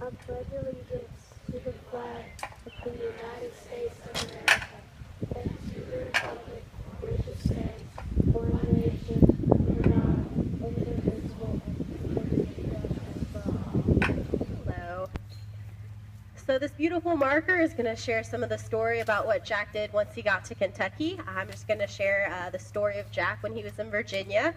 I pledge allegiance to the flag of the United States of America and to the republic which it stands, one nation, under God, indivisible, and with justice for all. Hello. So this beautiful marker is going to share some of the story about what Jack did once he got to Kentucky. I'm just going to share the story of Jack when he was in Virginia.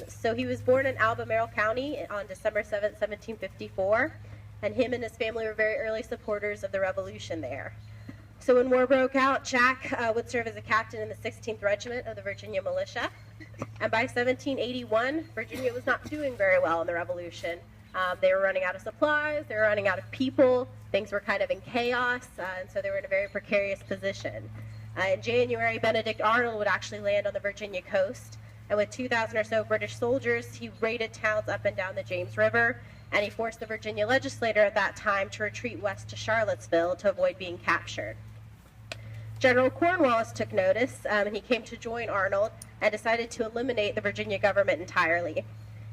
So he was born in Albemarle County on December 7th, 1754, and him and his family were very early supporters of the Revolution there. So when war broke out, Jack would serve as a captain in the 16th Regiment of the Virginia Militia. And by 1781, Virginia was not doing very well in the Revolution. They were running out of supplies, they were running out of people, things were kind of in chaos, and so they were in a very precarious position. In January, Benedict Arnold would actually land on the Virginia coast, and with 2,000 or so British soldiers, he raided towns up and down the James River, and he forced the Virginia legislature at that time to retreat west to Charlottesville to avoid being captured. General Cornwallis took notice, and he came to join Arnold and decided to eliminate the Virginia government entirely.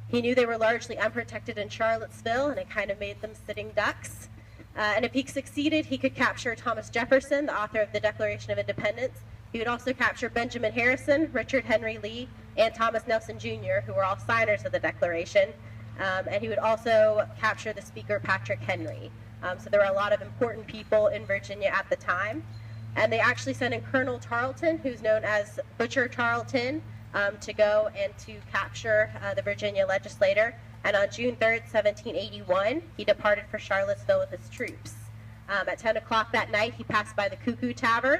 He knew they were largely unprotected in Charlottesville, and it kind of made them sitting ducks. And if he succeeded, he could capture Thomas Jefferson, the author of the Declaration of Independence. He would also capture Benjamin Harrison, Richard Henry Lee, and Thomas Nelson Jr., who were all signers of the Declaration. And he would also capture the Speaker, Patrick Henry. So there were a lot of important people in Virginia at the time. And they actually sent in Colonel Tarleton, who's known as Butcher Tarleton, to go and to capture the Virginia legislator. And on June 3rd, 1781, he departed for Charlottesville with his troops. At 10 o'clock that night, he passed by the Cuckoo Tavern,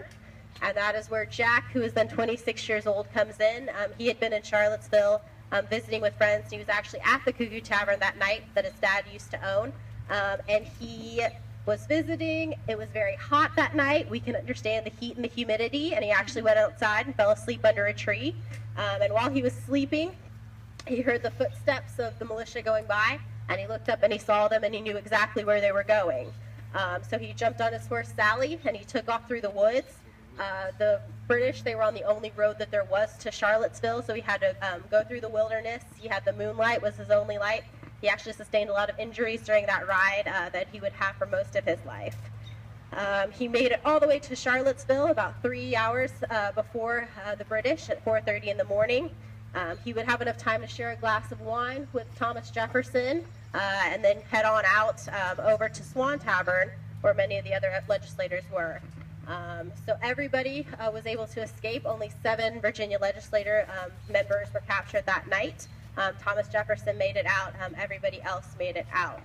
and that is where Jack, who is then 26 years old, comes in. He had been in Charlottesville visiting with friends. He was actually at the Cuckoo Tavern that night that his dad used to own, and he was visiting. It was very hot that night. We can understand the heat and the humidity, and he actually went outside and fell asleep under a tree. And while he was sleeping, he heard the footsteps of the militia going by, and he looked up and he saw them, and he knew exactly where they were going. So he jumped on his horse, Sally, and he took off through the woods. The British, they were on the only road that there was to Charlottesville, so he had to go through the wilderness. He had the moonlight, was his only light. He actually sustained a lot of injuries during that ride that he would have for most of his life. He made it all the way to Charlottesville about 3 hours before the British at 4:30 in the morning. He would have enough time to share a glass of wine with Thomas Jefferson and then head on out over to Swan Tavern, where many of the other legislators were. So everybody was able to escape. Only 7 Virginia legislature members were captured that night. Thomas Jefferson made it out. Everybody else made it out.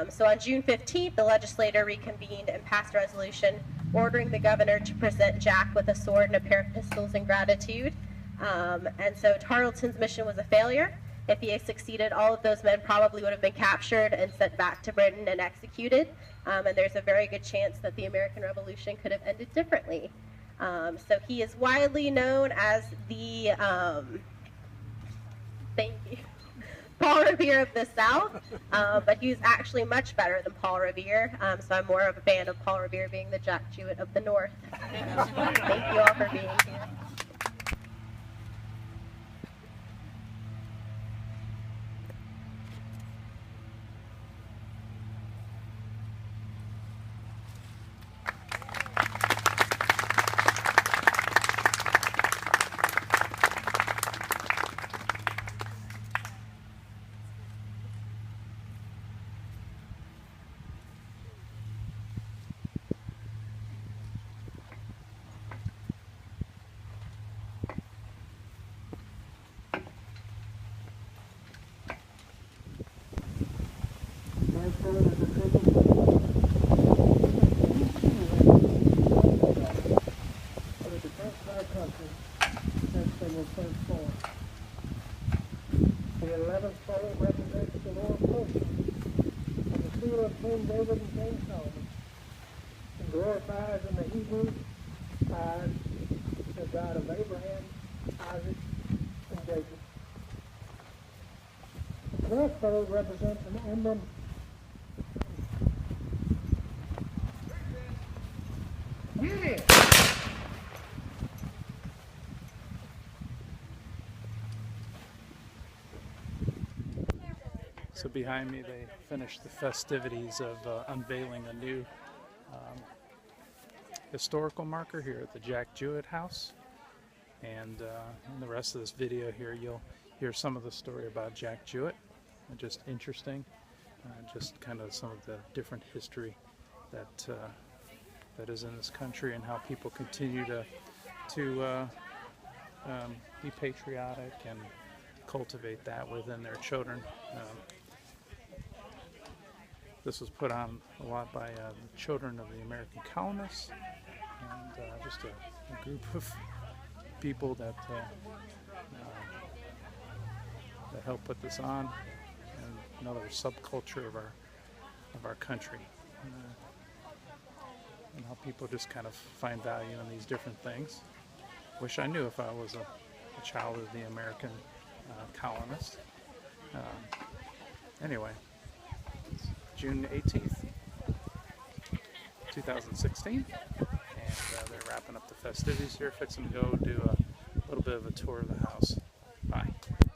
So on June 15th, the legislature reconvened and passed a resolution ordering the governor to present Jack with a sword and a pair of pistols in gratitude. And so Tarleton's mission was a failure. If he had succeeded, all of those men probably would have been captured and sent back to Britain and executed. And there's a very good chance that the American Revolution could have ended differently. So he is widely known as the, thank you, Paul Revere of the South, but he's actually much better than Paul Revere. So I'm more of a fan of Paul Revere being the Jack Juett of the North. Thank you all for being here. Represents an emblem. Yeah. So behind me they finished the festivities of unveiling a new historical marker here at the Jack Juett House. And in the rest of this video here you'll hear some of the story about Jack Juett. Just interesting, just kind of some of the different history that that is in this country and how people continue to be patriotic and cultivate that within their children. This was put on a lot by the children of the American colonists, and just a group of people that that helped put this on, and another subculture of our country, and how people just kind of find value in these different things. Wish I knew if I was a child of the American colonists. Anyway, it's June 18th, 2016, and they're wrapping up the festivities here, fixing to go do a little bit of a tour of the house.